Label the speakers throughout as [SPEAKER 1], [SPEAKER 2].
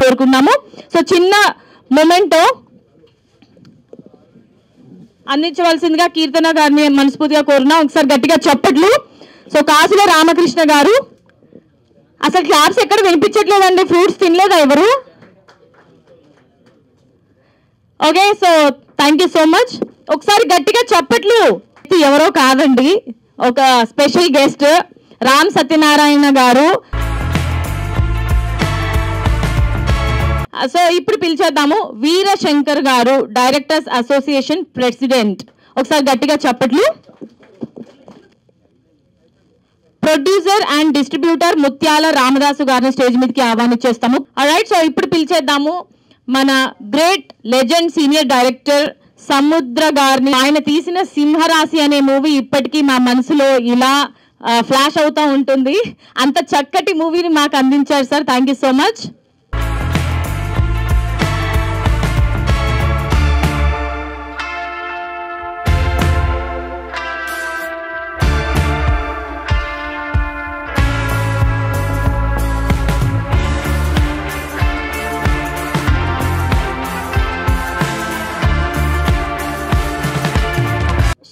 [SPEAKER 1] కోరుకున్నాము. So చిన్న memento అందించవలసిందిగా కీర్తన గారిని మనస్ఫూర్తిగా కోరున్నాం. ఒకసారి గట్టిగా చప్పట్లు. సో కాసుల రామకృష్ణ గారు, అసలు క్లాప్స్ ఎక్కడ వినిపించట్లేదండి, ఫ్రూట్స్ తినలేదా ఎవరు? Okay, so thank you so much. ఒకసారి గట్టిగా చప్పట్లు. ఎవరో కాదండి, ఒక స్పెషల్ గెస్ట్ రామ్ సత్యనారాయణ గారు. సో ఇప్పుడు పిలిచేద్దాము వీరశంకర్ గారు, డైరెక్టర్స్ అసోసియేషన్ ప్రెసిడెంట్. ఒకసారి గట్టిగా చప్పట్లు. ప్రొడ్యూసర్ అండ్ డిస్ట్రిబ్యూటర్ ముత్యాల రామదాసు గారిని స్టేజ్ మీదకి ఆహ్వానించేస్తాము. ఆల్రైట్, సో ఇప్పుడు పిలిచేద్దాము మన గ్రేట్ లెజెండ్ సీనియర్ డైరెక్టర్ సముద్ర గారిని. ఆయన తీసిన సింహరాశి అనే మూవీ ఇప్పటికీ మా మనసులో ఇలా ఫ్లాష్ అవుతూ ఉంటుంది. అంత చక్కటి మూవీని మాకు అందించారు sir, thank you so much.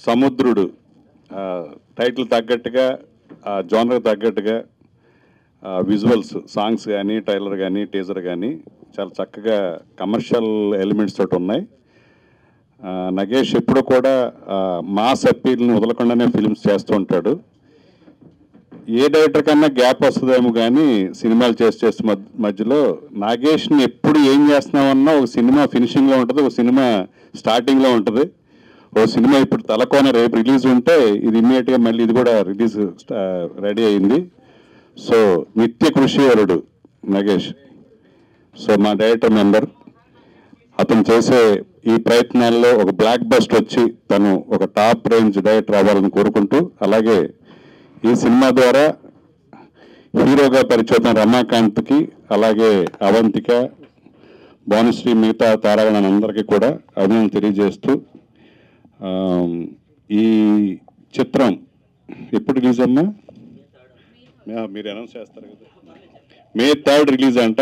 [SPEAKER 2] సముద్రుడు టైటిల్ తగ్గట్టుగా, జోనర్ తగ్గట్టుగా విజువల్స్, సాంగ్స్ కానీ, ట్రైలర్ కానీ, టీజర్ కానీ చాలా చక్కగా కమర్షియల్ ఎలిమెంట్స్ తోటి ఉన్నాయి. నగేష్ ఎప్పుడు కూడా మాస్ అప్పీల్ని వదలకుండానే ఫిల్మ్స్ చేస్తూ ఉంటాడు. ఏ డైరెక్టర్ కన్నా గ్యాప్ వస్తుందేమో కానీ సినిమాలు చేస్తే మధ్యలో నాగేష్ని ఎప్పుడు ఏం చేస్తున్నామన్నా ఒక సినిమా ఫినిషింగ్లో ఉంటుంది, ఒక సినిమా స్టార్టింగ్లో ఉంటుంది. ఓ సినిమా ఇప్పుడు తలకోన రేపు రిలీజ్ ఉంటే ఇది ఇమ్మీడియట్గా మళ్ళీ ఇది కూడా రిలీజ్ రెడీ అయింది. సో నిత్య కృషివరుడు నగేష్. సో మా డైరెక్టర్ మెంబర్, అతను చేసే ఈ ప్రయత్నాల్లో ఒక బ్లాక్ బస్ట్ వచ్చి తను ఒక టాప్ రేంజ్ డైరెక్టర్ అవ్వాలని కోరుకుంటూ, అలాగే ఈ సినిమా ద్వారా హీరోగా పరిచయం రమాకాంత్కి, అలాగే అవంతిక, భానుశ్రీ, మిగతా తారాగణాన్ని అందరికీ కూడా అభినందనలు తెలియజేస్తూ, ఈ చిత్రం ఎప్పుడు రిలీజ్ అమ్మా? మీరు అనౌన్స్ చేస్తారు కదా, May 3rd రిలీజ్ అంట.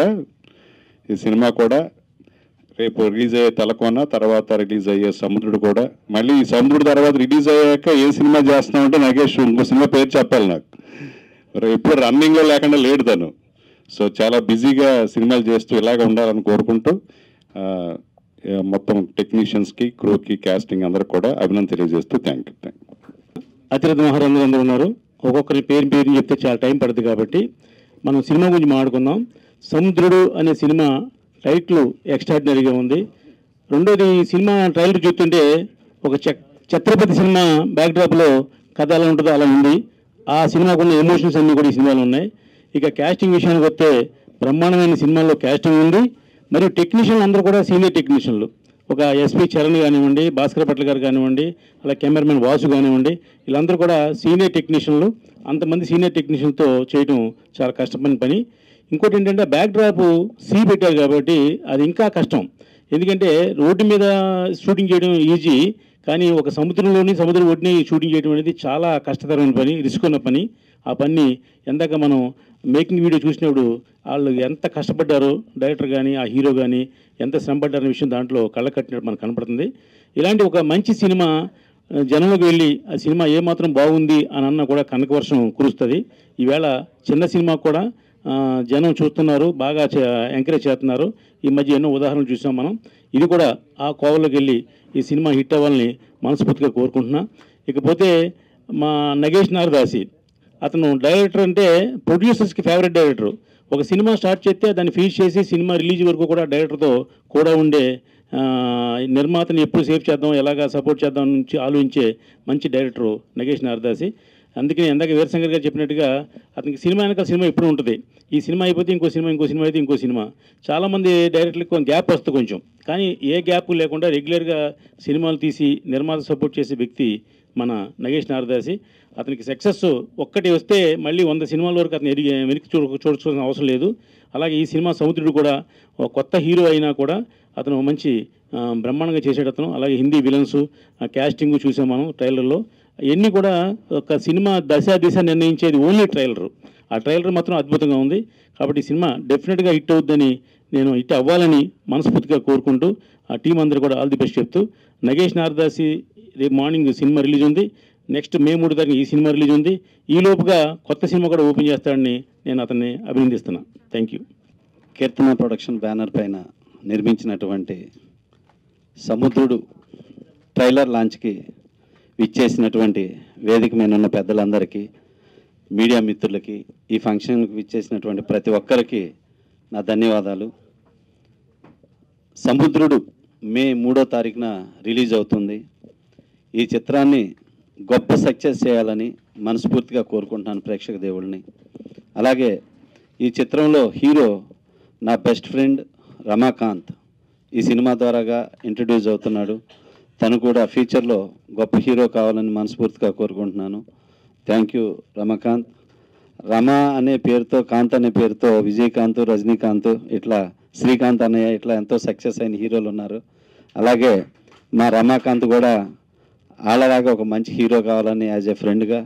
[SPEAKER 2] ఈ సినిమా కూడా రేపు రిలీజ్ అయ్యే తలకోన, తర్వాత రిలీజ్ అయ్యే సముద్రుడు కూడా. మళ్ళీ ఈ సముద్రుడు తర్వాత రిలీజ్ అయ్యాక ఏ సినిమా చేస్తున్నామంటే నగేష్ ఇంకో సినిమా పేరు చెప్పాలి నాకు. ఎప్పుడు రన్నింగ్లో లేకుండా లేడు తను. సో చాలా బిజీగా సినిమాలు చేస్తూ ఇలాగ ఉండాలని కోరుకుంటూ మొత్తం టెక్నీషియన్స్కి, క్రూకి, కాస్టింగ్ అందరికి కూడా అభినందన తెలియజేస్తూ థ్యాంక్ యూ.
[SPEAKER 3] అతిరథ మహారాజు అందరూ ఉన్నారు. ఒక్కొక్కరి పేరు చెప్తే చాలా టైం పడుతుంది కాబట్టి మనం సినిమా గురించి మాట్లాడుకుందాం. సముద్రుడు అనే సినిమా టైటిల్ ఎక్స్ట్రాడినరీగా ఉంది. రెండోది, సినిమా ట్రైలర్ చూస్తుంటే ఒక ఛత్రపతి సినిమా బ్యాక్డ్రాప్లో కథ ఎలా ఉంటుందో అలా ఉంది. ఆ సినిమాకున్న ఎమోషన్స్ అన్నీ కూడా ఈ సినిమాలో ఉన్నాయి. ఇక కాస్టింగ్ విషయానికి వస్తే బ్రహ్మాండమైన సినిమాల్లో కాస్టింగ్ ఉంది. మరియు టెక్నీషియన్లు అందరూ కూడా సీనియర్ టెక్నీషియన్లు. ఒక ఎస్పి చరణ్ కానివ్వండి, భాస్కర్ భట్ల గారు కానివ్వండి, అలా కెమెరామెన్ వాసు కానివ్వండి, వీళ్ళందరూ కూడా సీనియర్ టెక్నీషియన్లు. అంతమంది సీనియర్ టెక్నీషియన్తో చేయడం చాలా కష్టమైన పని. ఇంకోటి ఏంటంటే బ్యాక్డ్రాప్ సీ పెట్టారు కాబట్టి అది ఇంకా కష్టం. ఎందుకంటే రోడ్డు మీద షూటింగ్ చేయడం ఈజీ, కానీ ఒక సముద్రం ఒడ్డుని షూటింగ్ చేయడం అనేది చాలా కష్టతరమైన పని, రిస్క్ ఉన్న పని. ఆ పని ఎందాక మనం మేకింగ్ వీడియో చూసినప్పుడు వాళ్ళు ఎంత కష్టపడ్డారో, డైరెక్టర్ కానీ ఆ హీరో కానీ ఎంత శ్రమపడ్డారనే విషయం దాంట్లో కళ్ళ కట్టినట్టు మనకు కనపడుతుంది. ఇలాంటి ఒక మంచి సినిమా జనంలోకి వెళ్ళి ఆ సినిమా ఏమాత్రం బాగుంది అని అన్నా కూడా కనకవర్షం కురుస్తుంది. ఈవేళ చిన్న సినిమా కూడా జనం చూస్తున్నారు, బాగా ఎంకరేజ్ చేస్తున్నారు. ఈ మధ్య ఎన్నో ఉదాహరణలు చూసాం మనం. ఇది కూడా ఆ కోవలోకి వెళ్ళి ఈ సినిమా హిట్ అవ్వాలని మనస్ఫూర్తిగా కోరుకుంటున్నా. ఇకపోతే మా నగేష్ నారదాసి, అతను డైరెక్టర్ అంటే ప్రొడ్యూసర్స్కి ఫేవరెట్ డైరెక్టర్. ఒక సినిమా స్టార్ట్ చేస్తే దాన్ని ఫినిష్ చేసి సినిమా రిలీజ్ వరకు కూడా డైరెక్టర్తో కూడా ఉండే, నిర్మాతని ఎప్పుడు సేఫ్ చేద్దాం, ఎలాగా సపోర్ట్ చేద్దాం నుంచి ఆలోచించే మంచి డైరెక్టరు నగేష్ నారదాసి. అందుకని ఎందాక వీరశంకర్ గారు చెప్పినట్టుగా అతనికి సినిమా వెనక సినిమా ఎప్పుడు ఉంటుంది. ఈ సినిమా అయిపోతే ఇంకో సినిమా, ఇంకో సినిమా అయితే ఇంకో సినిమా. చాలామంది డైరెక్టర్లకు కొంచెం గ్యాప్ వస్తుంది కొంచెం, కానీ ఏ గ్యాప్ లేకుండా రెగ్యులర్గా సినిమాలు తీసి నిర్మాత సపోర్ట్ చేసే వ్యక్తి మన నగేష్ నారదాసి. అతనికి సక్సెస్ ఒక్కటి వస్తే మళ్ళీ 100 సినిమాల వరకు అతను వెనక్కి చూడాల్సిన అవసరం లేదు. అలాగే ఈ సినిమా సముద్రుడు కూడా ఒక కొత్త హీరో అయినా కూడా అతను మంచి బ్రహ్మాండంగా చేసేటతను. అలాగే హిందీ విలన్స్ క్యాస్టింగ్ చూసాం మనం ట్రైలర్లో. ఇవన్నీ కూడా ఒక సినిమా దిశ నిర్ణయించేది ఓన్లీ ట్రైలర్. ఆ ట్రైలర్ మాత్రం అద్భుతంగా ఉంది. కాబట్టి ఈ సినిమా డెఫినెట్గా హిట్ అవుద్దని, నేను హిట్ అవ్వాలని మనస్ఫూర్తిగా కోరుకుంటూ ఆ టీం అందరూ కూడా ఆల్ ది బెస్ట్ చెప్తూ, నగేష్ నారదాసి రేపు మార్నింగ్ సినిమా రిలీజ్ ఉంది. నెక్స్ట్ మే 3 తారీఖు ఈ సినిమా రిలీజ్ ఉంది. ఈ లోపుగా కొత్త సినిమా కూడా ఓపెన్ చేస్తాడని నేను అతన్ని అభినందిస్తున్నాను. Thank you.
[SPEAKER 4] Keerthana production banner పైన నిర్మించినటువంటి సముద్రుడు ట్రైలర్ లాంచ్కి విచ్చేసినటువంటి వేదిక మీద ఉన్న పెద్దలందరికీ, మీడియా మిత్రులకి, ఈ ఫంక్షన్కి విచ్చేసినటువంటి ప్రతి ఒక్కరికి నా ధన్యవాదాలు. సముద్రుడు మే 3వ తారీఖున రిలీజ్ అవుతుంది. ఈ చిత్రాన్ని గొప్ప సక్సెస్ చేయాలని మనస్ఫూర్తిగా కోరుకుంటున్నాను ప్రేక్షక దేవుళ్ళని. అలాగే ఈ చిత్రంలో హీరో నా బెస్ట్ ఫ్రెండ్ రమాకాంత్ ఈ సినిమా ద్వారాగా ఇంట్రడ్యూస్ అవుతున్నాడు. తను కూడా ఫ్యూచర్లో గొప్ప హీరో కావాలని మనస్ఫూర్తిగా కోరుకుంటున్నాను. Thank you Ramakant. రమా అనే పేరుతో, కాంత్ అనే పేరుతో విజయకాంత్, రజనీకాంత్, ఇట్లా శ్రీకాంత్ అన్నయ్య, ఇట్లా ఎంతో సక్సెస్ అయిన హీరోలు ఉన్నారు. అలాగే మా రమాకాంత్ కూడా వాళ్ళలాగా ఒక మంచి హీరో కావాలని యాజ్ ఏ ఫ్రెండ్గా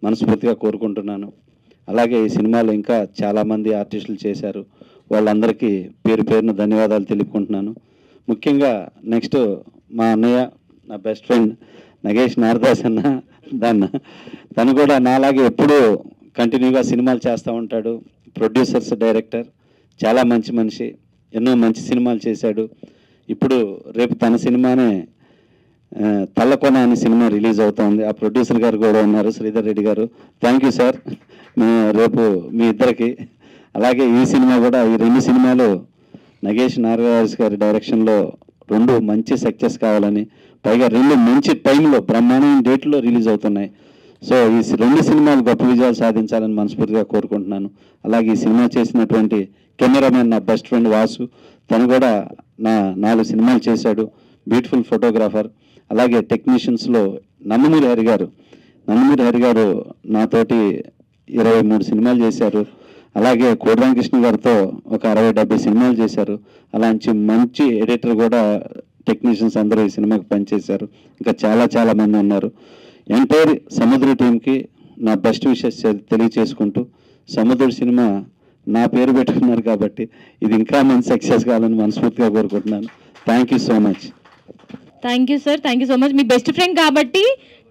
[SPEAKER 4] మనస్ఫూర్తిగా కోరుకుంటున్నాను. అలాగే ఈ సినిమాలో ఇంకా చాలామంది ఆర్టిస్టులు చేశారు. వాళ్ళందరికీ పేరు పేరున ధన్యవాదాలు తెలుపుకుంటున్నాను. ముఖ్యంగా నెక్స్ట్ మా అన్నయ్య, నా బెస్ట్ ఫ్రెండ్ నగేష్ నారదాస్ అన్న, తను కూడా నాలాగే ఎప్పుడూ కంటిన్యూగా సినిమాలు చేస్తూ ఉంటాడు. ప్రొడ్యూసర్స్, డైరెక్టర్, చాలా మంచి మనిషి, ఎన్నో మంచి సినిమాలు చేశాడు. ఇప్పుడు రేపు తన సినిమానే తల్లకొన అనే సినిమా రిలీజ్ అవుతుంది. ఆ ప్రొడ్యూసర్ గారు కూడా ఉన్నారు, శ్రీధర్ రెడ్డి గారు. థ్యాంక్ యూ సార్ రేపు మీ ఇద్దరికి. అలాగే ఈ సినిమా కూడా, ఈ 2 సినిమాలు నగేష్ నారదాస్ గారి డైరెక్షన్లో 2 మంచి సక్సెస్ కావాలని, పైగా 2 మంచి టైంలో బ్రహ్మాండమైన డేట్లో రిలీజ్ అవుతున్నాయి. సో ఈ 2 సినిమాలు గొప్ప విజయాలు సాధించాలని మనస్ఫూర్తిగా కోరుకుంటున్నాను. అలాగే ఈ సినిమా చేసినటువంటి కెమెరామెన్ నా బెస్ట్ ఫ్రెండ్ వాసు, తను కూడా నా 4 సినిమాలు చేశాడు, బ్యూటిఫుల్ ఫోటోగ్రాఫర్. అలాగే టెక్నీషియన్స్లో నందమూరి హరి గారు నాతోటి 23 సినిమాలు చేశారు. అలాగే కోడిరామకృష్ణ గారితో ఒక 60-70 సినిమాలు చేశారు. అలాంటి మంచి ఎడిటర్ కూడా టెక్నీషియన్స్ అందరూ ఈ సినిమాకి పనిచేశారు. ఇంకా చాలా మంది ఉన్నారు. ఎంటైర్ సముద్ర టీంకి నా బెస్ట్ విషెస్ తెలియచేసుకుంటూ, సముద్రుడు సినిమా నా పేరు పెట్టుకున్నారు కాబట్టి ఇది ఇంకా మంచి సక్సెస్ కావాలని మనస్ఫూర్తిగా కోరుకుంటున్నాను. Thank you so much.
[SPEAKER 1] Thank you sir, thank you so much. మీ బెస్ట్ ఫ్రెండ్ కాబట్టి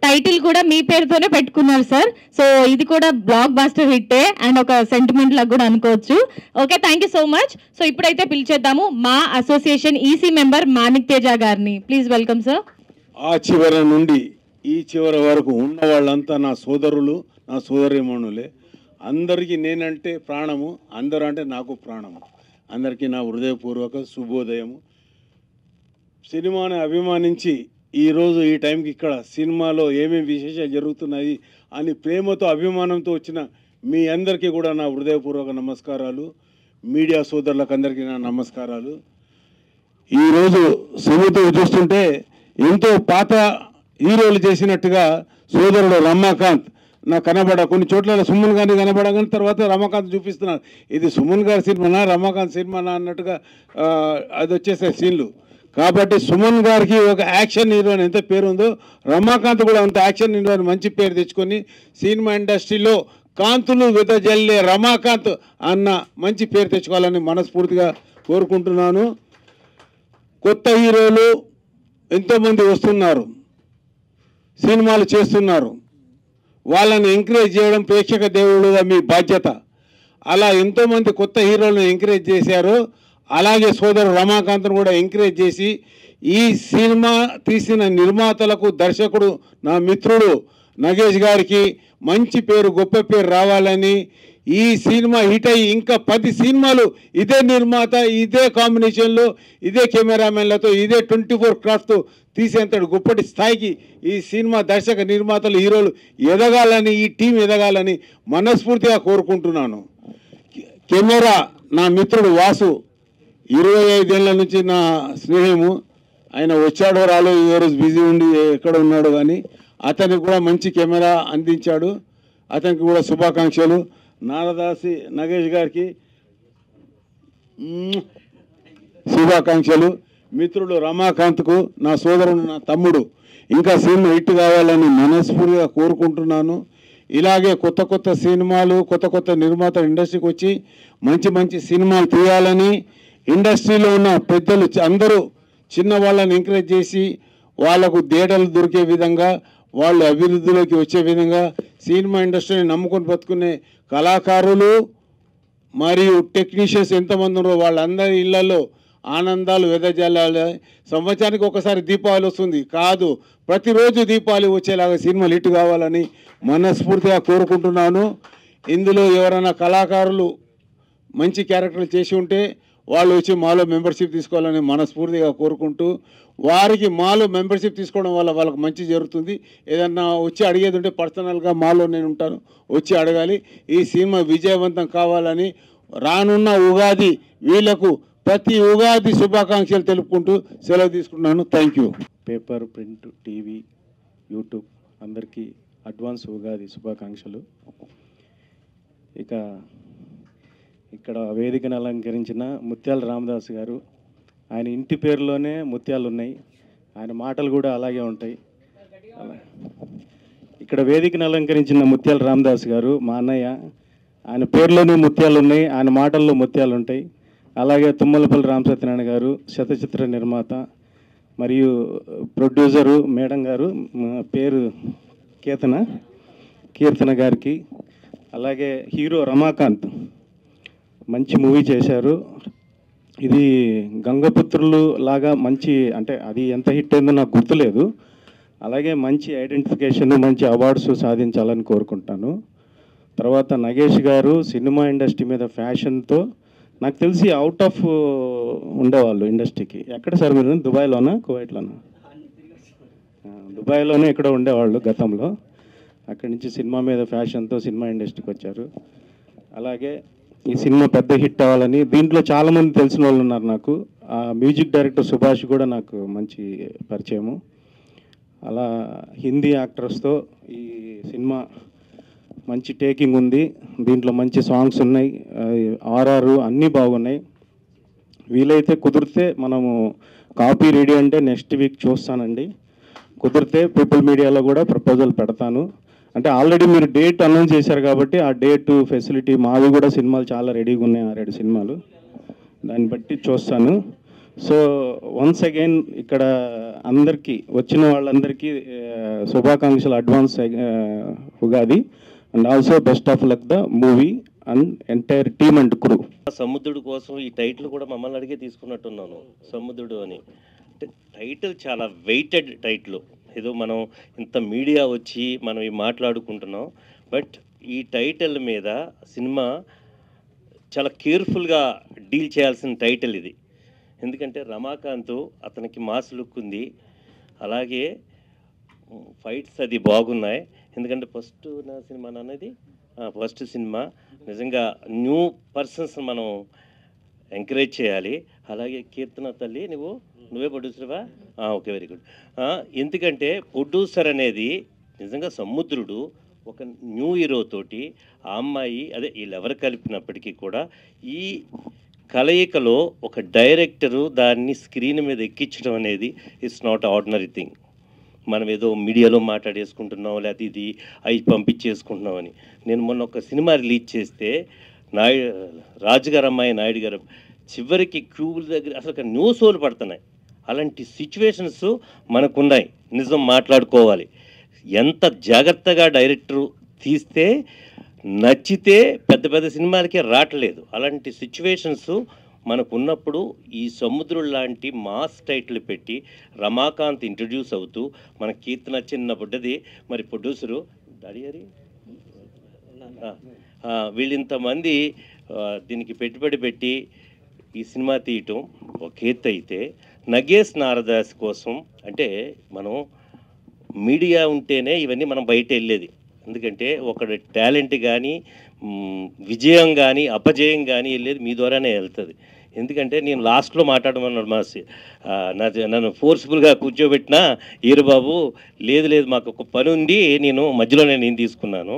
[SPEAKER 1] టైటిల్ కూడా మీ పేరుతోనే పెట్టుకున్నారు సార్. సో ఇది కూడా బ్లాక్ బాస్టర్ హిట్టే అండ్ ఒక సెంటిమెంట్ లాగా కూడా అనుకోవచ్చు. Okay, thank you so much. So ఇప్పుడైతే పిలిచేద్దాము మా association EC member Manik Teja గారిని. Please welcome sir.
[SPEAKER 5] ఆ చివరి నుండి ఈ చివరి వరకు ఉన్న వాళ్ళంతా నా సోదరులు, నా సోదరీమణులే. అందరికీ నేనంటే ప్రాణము, అందరూ అంటే నాకు ప్రాణము. అందరికీ నా హృదయపూర్వక శుభోదయము. సినిమాని అభిమానించి ఈరోజు ఈ టైంకి ఇక్కడ సినిమాలో ఏమేమి విశేషాలు జరుగుతున్నాయి అని ప్రేమతో, అభిమానంతో వచ్చిన మీ అందరికీ కూడా నా హృదయపూర్వక నమస్కారాలు. మీడియా సోదరులకు అందరికీ నా నమస్కారాలు. ఈరోజు సముద్రం చూస్తుంటే ఎంతో పాత హీరోలు చేసినట్టుగా సోదరుడు రమాకాంత్ నాకు కొన్ని చోట్ల సుమన్ గారిని కనబడగానే తర్వాత రమాకాంత్ చూపిస్తున్నారు. ఇది సుమన్ గారి సినిమానా, రమాకాంత్ సినిమానా అన్నట్టుగా అది వచ్చేసే సీన్లు. కాబట్టి సుమన్ గారికి ఒక యాక్షన్ హీరో అని ఎంత పేరు ఉందో, రమాకాంత్ కూడా అంత యాక్షన్ హీరో అని మంచి పేరు తెచ్చుకొని సినిమా ఇండస్ట్రీలో కాంతులు వెదజల్లే రమాకాంత్ అన్న మంచి పేరు తెచ్చుకోవాలని మనస్ఫూర్తిగా కోరుకుంటున్నాను. కొత్త హీరోలు ఎంతోమంది వస్తున్నారు, సినిమాలు చేస్తున్నారు. వాళ్ళని ఎంకరేజ్ చేయడం ప్రేక్షక దేవుడుగా మీ బాధ్యత. అలా ఎంతోమంది కొత్త హీరోలను ఎంకరేజ్ చేశారు. అలాగే సోదరు రమాకాంత్ను కూడా ఎంకరేజ్ చేసి ఈ సినిమా తీసిన నిర్మాతలకు, దర్శకుడు నా మిత్రుడు నగేష్ గారికి మంచి పేరు, గొప్ప పేరు రావాలని, ఈ సినిమా హిట్ అయ్యి ఇంకా 10 సినిమాలు ఇదే నిర్మాత, ఇదే కాంబినేషన్లో, ఇదే కెమెరామెన్లతో, ఇదే 24 క్రాఫ్ట్తో తీసేంతటి గొప్పటి స్థాయికి ఈ సినిమా దర్శక, నిర్మాతలు, హీరోలు ఎదగాలని, ఈ టీం ఎదగాలని మనస్ఫూర్తిగా కోరుకుంటున్నాను. కెమెరా నా మిత్రుడు వాసు, 25 ఏళ్ళ నుంచి నా స్నేహము. ఆయన వచ్చాడో రాలో, ఏ రోజు బిజీ ఉండి ఎక్కడ ఉన్నాడో కానీ అతనికి కూడా మంచి కెమెరా అందించాడు. అతనికి కూడా శుభాకాంక్షలు. నారదాసి నగేష్ గారికి శుభాకాంక్షలు. మిత్రుడు రమాకాంత్కు, నా సోదరుడు, నా తమ్ముడు, ఇంకా సినిమా హిట్ కావాలని మనస్ఫూర్తిగా కోరుకుంటున్నాను. ఇలాగే కొత్త కొత్త సినిమాలు, కొత్త కొత్త నిర్మాత ఇండస్ట్రీకి వచ్చి మంచి మంచి సినిమాలు తీయాలని, ఇండస్ట్రీలో ఉన్న పెద్దలు అందరూ చిన్న వాళ్ళని ఎంకరేజ్ చేసి వాళ్ళకు దేడలు దొరికే విధంగా, వాళ్ళు అభివృద్ధిలోకి వచ్చే విధంగా సినిమా ఇండస్ట్రీని నమ్ముకొని బతుకునే కళాకారులు మరియు టెక్నీషియన్స్ ఎంతమంది ఉన్నారో వాళ్ళందరి ఇళ్లలో ఆనందాలు వెదజల్లాలి. సంవత్సరానికి ఒకసారి దీపావళి వస్తుంది కాదు, ప్రతిరోజు దీపావళి వచ్చేలాగా సినిమాలు హిట్ కావాలని మనస్ఫూర్తిగా కోరుకుంటున్నాను. ఇందులో ఎవరైనా కళాకారులు మంచి క్యారెక్టర్లు చేసి ఉంటే వాళ్ళు వచ్చి మాలో మెంబర్షిప్ తీసుకోవాలని మనస్ఫూర్తిగా కోరుకుంటూ, వారికి మాలో మెంబర్షిప్ తీసుకోవడం వల్ల వాళ్ళకి మంచి జరుగుతుంది. ఏదన్నా వచ్చి అడిగేది ఉంటే పర్సనల్గా మాలో నేను ఉంటాను, వచ్చి అడగాలి. ఈ సినిమా విజయవంతం కావాలని రానున్న ఉగాది వీళ్లకు ప్రతి ఉగాది శుభాకాంక్షలు తెలుపుకుంటూ సెలవు తీసుకుంటున్నాను. Thank you.
[SPEAKER 3] Paper, print, TV, YouTube అందరికీ అడ్వాన్స్ ఉగాది శుభాకాంక్షలు. ఇక్కడ వేదికను అలంకరించిన ముత్యాల రామదాస్ గారు, ఆయన ఇంటి పేరులోనే ముత్యాలు ఉన్నాయి, ఆయన మాటలు కూడా అలాగే ఉంటాయి. ఇక్కడ వేదికను అలంకరించిన ముత్యాల రామదాస్ గారు మా అన్నయ్య, ఆయన పేరులోనే ముత్యాలు ఉన్నాయి, ఆయన మాటల్లో ముత్యాలు ఉంటాయి. అలాగే తుమ్మలపల్లి రామసత్యనారాయణ గారు శతచిత్ర నిర్మాత మరియు ప్రొడ్యూసరు మేడం గారు, పేరు కీర్తన గారికి, అలాగే హీరో రమాకాంత్ మంచి మూవీ చేశారు. ఇది గంగపుత్రులు లాగా మంచి, అంటే అది ఎంత హిట్ అయిందో నాకు గుర్తులేదు. అలాగే మంచి ఐడెంటిఫికేషన్, మంచి అవార్డ్స్ సాధించాలని కోరుకుంటాను. తర్వాత నగేష్ గారు సినిమా ఇండస్ట్రీ మీద ఫ్యాషన్తో, నాకు తెలిసి అవుట్ ఆఫ్ ఉండేవాళ్ళు ఇండస్ట్రీకి. ఎక్కడ సార్ మీరు? దుబాయ్లోనా, కువైట్లోనా? దుబాయ్లోనే ఇక్కడ ఉండేవాళ్ళు గతంలో. అక్కడి నుంచి సినిమా మీద ఫ్యాషన్తో సినిమా ఇండస్ట్రీకి వచ్చారు. అలాగే ఈ సినిమా పెద్ద హిట్ అవ్వాలని, దీంట్లో చాలామంది తెలిసిన వాళ్ళు ఉన్నారు నాకు. మ్యూజిక్ డైరెక్టర్ సుభాష్ కూడా నాకు మంచి పరిచయము. అలా హిందీ యాక్టర్స్తో ఈ సినిమా మంచి టేకింగ్ ఉంది. దీంట్లో మంచి సాంగ్స్ ఉన్నాయి, ఆర్ఆర్ అన్నీ బాగున్నాయి. వీలైతే కుదిరితే మనము కాపీ రెడీ అంటే నెక్స్ట్ వీక్ చూస్తానండి. కుదిరితే పీపుల్ మీడియాలో కూడా ప్రపోజల్ పెడతాను. అంటే ఆల్రెడీ మీరు డేట్ అనౌన్స్ చేశారు కాబట్టి ఆ డేటు ఫెసిలిటీ మావి కూడా సినిమాలు చాలా రెడీగా ఉన్నాయి, 6 సినిమాలు, దాన్ని బట్టి చూస్తాను. సో వన్స్ అగైన్ ఇక్కడ అందరికీ వచ్చిన వాళ్ళందరికీ శుభాకాంక్షలు advance Ugadi. And also best of luck the movie and entire team and crew.
[SPEAKER 6] సముద్రుడు కోసం ఈ టైటిల్ కూడా మమ్మల్ని అడిగే తీసుకున్నట్టున్నాను, సముద్రుడు అని. అంటే టైటిల్ చాలా వెయిటెడ్ టైటిల్. ఏదో మనం ఇంత మీడియా వచ్చి మనం ఈ మాట్లాడుకుంటున్నాం, బట్ ఈ టైటిల్ మీద సినిమా చాలా కేర్ఫుల్గా డీల్ చేయాల్సిన టైటిల్ ఇది. ఎందుకంటే రమాకాంత్ అతనికి మాస్ లుక్ ఉంది, అలాగే ఫైట్స్ అది బాగున్నాయి. ఎందుకంటే ఫస్ట్ నా సినిమా అనేది ఫస్ట్ సినిమా, నిజంగా న్యూ పర్సన్స్ మనం ఎంకరేజ్ చేయాలి. అలాగే కీర్తన తల్లి నువ్వే ప్రొడ్యూసర్వా? Okay, very good. ఎందుకంటే ప్రొడ్యూసర్ అనేది నిజంగా సముద్రుడు ఒక న్యూ హీరో తోటి ఆ అమ్మాయి అదే వీళ్ళెవరు కలిపినప్పటికీ కూడా ఈ కలయికలో ఒక డైరెక్టరు దాన్ని స్క్రీన్ మీద ఎక్కించడం అనేది ఇట్స్ నాట్ ఆర్డినరీ థింగ్. మనం ఏదో మీడియాలో మాట్లాడేసుకుంటున్నాం, లేకపోతే ఇది అవి పంపించేసుకుంటున్నాం అని. నేను మొన్న ఒక సినిమా రిలీజ్ చేస్తే రాజుగారు అమ్మాయి నాయుడు గారు చివరికి క్యూల దగ్గర అసలు న్యూస్లు పడుతున్నాయి. అలాంటి సిచ్యువేషన్స్ మనకున్నాయి, నిజం మాట్లాడుకోవాలి. ఎంత జాగ్రత్తగా డైరెక్టరు తీస్తే నచ్చితే పెద్ద పెద్ద సినిమాలకే రావట్లేదు. అలాంటి సిచ్యువేషన్స్ మనకు ఉన్నప్పుడు ఈ సముద్రుడు లాంటి మాస్ టైటిల్ పెట్టి రమాకాంత్ ఇంట్రడ్యూస్ అవుతూ మన కీర్తన చిన్న బుడ్డది, మరి ప్రొడ్యూసరు దాడియారి వీళ్ళింతమంది దీనికి పెట్టుబడి పెట్టి ఈ సినిమా తీయటం ఒక ఎత్తు అయితే, నగేష్ నారదాస్ కోసం అంటే మనం మీడియా ఉంటేనే ఇవన్నీ మనం బయట వెళ్ళేది. ఎందుకంటే ఒకటి టాలెంట్ కానీ విజయం కానీ అపజయం కానీ వెళ్ళేది మీ ద్వారానే వెళ్తుంది. ఎందుకంటే నేను లాస్ట్లో మాట్లాడమన్నాడు నన్ను ఫోర్స్ఫుల్గా కూర్చోబెట్టినా ఈరుబాబు లేదు మాకు ఒక పని ఉంది, మధ్యలోనే నేను తీసుకున్నాను.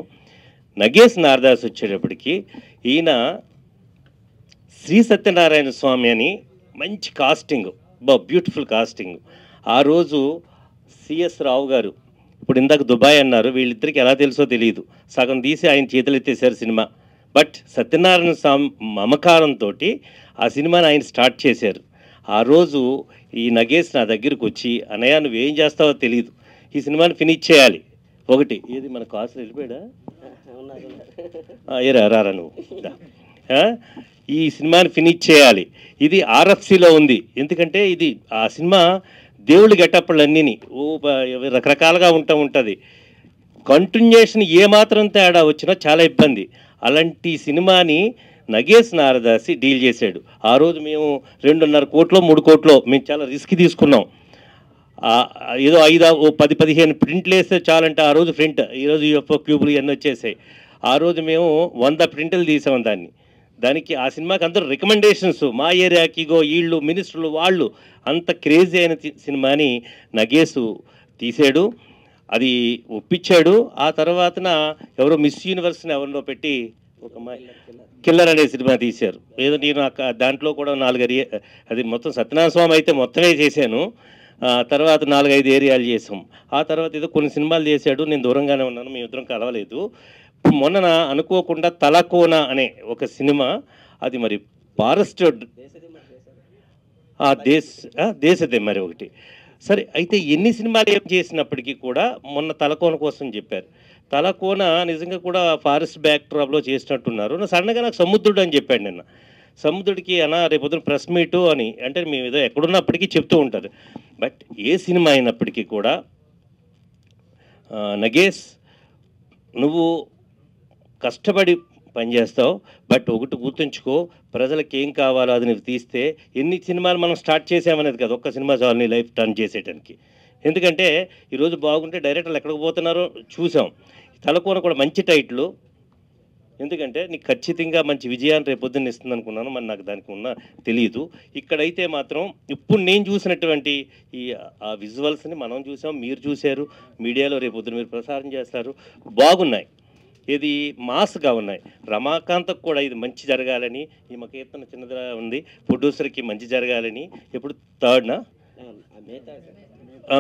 [SPEAKER 6] నగేష్ నారదాస్ వచ్చేటప్పటికి ఈయన శ్రీ సత్యనారాయణ స్వామి అని మంచి కాస్టింగ్, బ్యూటిఫుల్ కాస్టింగ్. ఆ రోజు సిఎస్ రావు గారు ఇప్పుడు ఇందాక దుబాయ్ అన్నారు, వీళ్ళిద్దరికి ఎలా తెలుసో తెలియదు, సగం తీసి ఆయన చేతులు ఎత్తేసారు సినిమా. బట్ సత్యనారాయణ మమకారంతో ఆ సినిమాని ఆయన స్టార్ట్ చేశారు. ఆ రోజు ఈ నగేష్ నా దగ్గరికి వచ్చి, అన్నయ్య నువ్వేం చేస్తావో తెలియదు, ఈ సినిమాని ఫినిష్ చేయాలి. ఒకటి ఏది మన కాసులు వెళ్ళిపోయాడా, ఏరా రారా నువ్వు, ఈ సినిమాని ఫినిష్ చేయాలి, ఇది ఆర్ఎఫ్సిలో ఉంది. ఎందుకంటే ఇది ఆ సినిమా దేవుళ్ళు గెటప్పులన్నీ రకరకాలుగా ఉంటుంది, కంటిన్యూషన్ ఏమాత్రం తేడా వచ్చినా చాలా ఇబ్బంది. అలాంటి సినిమాని నగేష్ నారదాసి డీల్ చేశాడు. ఆ రోజు మేము 2.5 కోట్లో 3 కోట్లో మేము చాలా రిస్క్ తీసుకున్నాం. ఏదో 10-15 ప్రింట్లు వేస్తే చాలంటే ఆ రోజు ప్రింట్, ఈరోజు యూఎఫ్ఓ క్యూబులు ఇవన్నీ వచ్చేసాయి. ఆ రోజు మేము 100 ప్రింట్లు తీసాం దానికి ఆ సినిమాకి అందరూ రికమెండేషన్స్, మా ఏరియాకి వీళ్ళు మినిస్టర్లు వాళ్ళు అంత క్రేజీ అయిన సినిమాని నగేష్ తీసాడు, అది ఒప్పించాడు. ఆ తర్వాతన ఎవరో మిస్ యూనివర్స్ని ఎవరిలో పెట్టి ఒక కిల్లర్ అనే సినిమా తీశారు. ఏదో నేను దాంట్లో కూడా 4 అది మొత్తం సత్యనారాయణ స్వామి అయితే మొత్తమే చేశాను. తర్వాత 4-5 ఏరియాలు చేసాం. ఆ తర్వాత ఏదో కొన్ని సినిమాలు చేశాడు, నేను దూరంగానే ఉన్నాను, మేము ఇద్దరం కలవలేదు. మొన్న అనుకోకుండా తలకోన అనే ఒక సినిమా, అది మరి ఫారెస్ట్ దేశదే మరి ఒకటి. సరే, అయితే ఎన్ని సినిమాలు ఏం చేసినప్పటికీ కూడా మొన్న తలకోన కోసం చెప్పారు. తలకోన నిజంగా కూడా ఫారెస్ట్ బ్యాక్ డ్రాప్లో చేసినట్టున్నారు. సడన్గా నాకు సముద్రుడు అని చెప్పాడు నిన్న. సముద్రుడికి అన్న రేపొద్దున ప్రెస్ మీటు అని, అంటే మేము ఏదో ఎక్కడున్నప్పటికీ చెప్తూ ఉంటారు. బట్ ఏ సినిమా అయినప్పటికీ కూడా నగేష్ నువ్వు కష్టపడి పనిచేస్తావు, బట్ ఒకటి గుర్తుంచుకో, ప్రజలకు ఏం కావాలో అది నువ్వు తీస్తే ఎన్ని సినిమాలు మనం స్టార్ట్ చేసామనేది కదా, ఒక్క సినిమా చాలు నీ లైఫ్ టర్న్ చేసేయడానికి. ఎందుకంటే ఈరోజు బాగుంటే డైరెక్టర్లు ఎక్కడికి పోతున్నారో చూసాం. తలకోన కూడా మంచి టైటిల్, ఎందుకంటే నీకు ఖచ్చితంగా మంచి విజయాన్ని రేపు పొద్దున్న ఇస్తుంది అనుకున్నాను, మరి నాకు దానికి తెలియదు. ఇక్కడైతే మాత్రం ఇప్పుడు నేను చూసినటువంటి ఆ విజువల్స్ని మనం చూసాం, మీరు చూశారు, మీడియాలో రేపు పొద్దున్న మీరు ప్రసారం చేస్తారు, బాగున్నాయి, ఇది మాస్గా ఉన్నాయి. రమాకాంత్కి కూడా ఇది మంచి జరగాలని, ఈ మా కీర్తన చిన్నదిగా ఉంది, ప్రొడ్యూసర్కి మంచి జరగాలని. ఇప్పుడు 3rd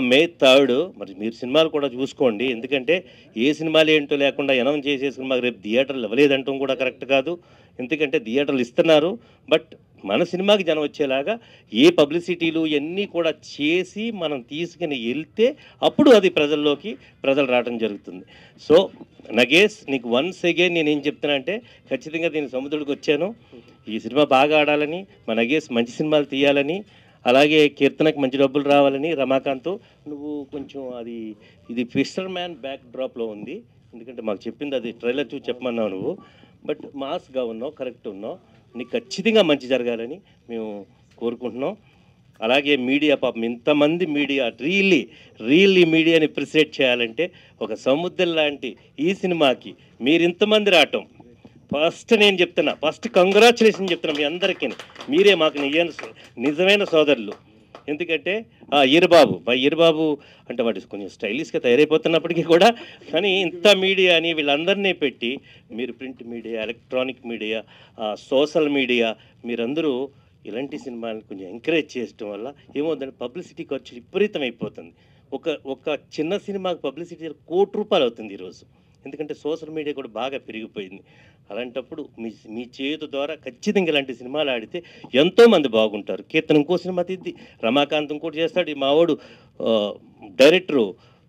[SPEAKER 6] మే 3rd మరి మీరు సినిమాలు కూడా చూసుకోండి. ఎందుకంటే ఏ సినిమాలు ఏంటో లేకుండా అనౌన్స్ చేసే సినిమాకి రేపు థియేటర్లు ఇవ్వలేదంటాం కూడా కరెక్ట్ కాదు. ఎందుకంటే థియేటర్లు ఇస్తున్నారు, బట్ మన సినిమాకి జనం వచ్చేలాగా ఏ పబ్లిసిటీలు ఇవన్నీ కూడా చేసి మనం తీసుకుని వెళ్తే అప్పుడు అది ప్రజలు రావడం జరుగుతుంది. సో నగేష్, నీకు వన్స్ అగైన్ నేను ఏం చెప్తున్నా అంటే, ఖచ్చితంగా నేను సముద్రుడికి వచ్చాను, ఈ సినిమా బాగా ఆడాలని, మా నగేష్ మంచి సినిమాలు తీయాలని, అలాగే కీర్తనకి మంచి డబ్బులు రావాలని. రమాకాంత్ నువ్వు కొంచెం ఇది ఫిషర్ మ్యాన్ బ్యాక్ డ్రాప్లో ఉంది, ఎందుకంటే మాకు చెప్పింది అది ట్రైలర్ చూసి చెప్పమన్నావు నువ్వు, బట్ మాస్గా ఉన్నావు, కరెక్ట్ ఉన్నావు, నీకు ఖచ్చితంగా మంచి జరగాలని మేము కోరుకుంటున్నాం. అలాగే మీడియా, పాపం ఇంతమంది మీడియా రియల్లీ మీడియాని అప్రిషియేట్ చేయాలంటే, ఒక సముద్రం లాంటి ఈ సినిమాకి మీరు ఇంతమంది రావటం, ఫస్ట్ నేను చెప్తున్నా, ఫస్ట్ కంగ్రాచులేషన్ చెప్తున్నా మీ అందరికీ. మీరే మాకు నిజమైన సోదరులు. ఎందుకంటే ఈరబాబు అంటే వాడు కొంచెం స్టైలిష్గా తయారైపోతున్నప్పటికీ కూడా, కానీ ఇంత మీడియాని వీళ్ళందరినీ పెట్టి, మీరు print media, electronic media, social media, మీరందరూ ఇలాంటి సినిమాలను కొంచెం ఎంకరేజ్ చేయడం వల్ల ఏమవుతుందంటే పబ్లిసిటీ ఖర్చు విపరీతం అయిపోతుంది. ఒక చిన్న సినిమాకి పబ్లిసిటీ ₹1 కోటి అవుతుంది ఈరోజు, ఎందుకంటే సోషల్ మీడియా కూడా బాగా పెరిగిపోయింది. అలాంటప్పుడు మీ చేతి ద్వారా ఖచ్చితంగా ఇలాంటి సినిమాలు ఆడితే ఎంతోమంది బాగుంటారు. కీర్తన ఇంకో సినిమా తీద్ది, రమాకాంత్ ఇంకోటి చేస్తాడు, మావాడు డైరెక్టరు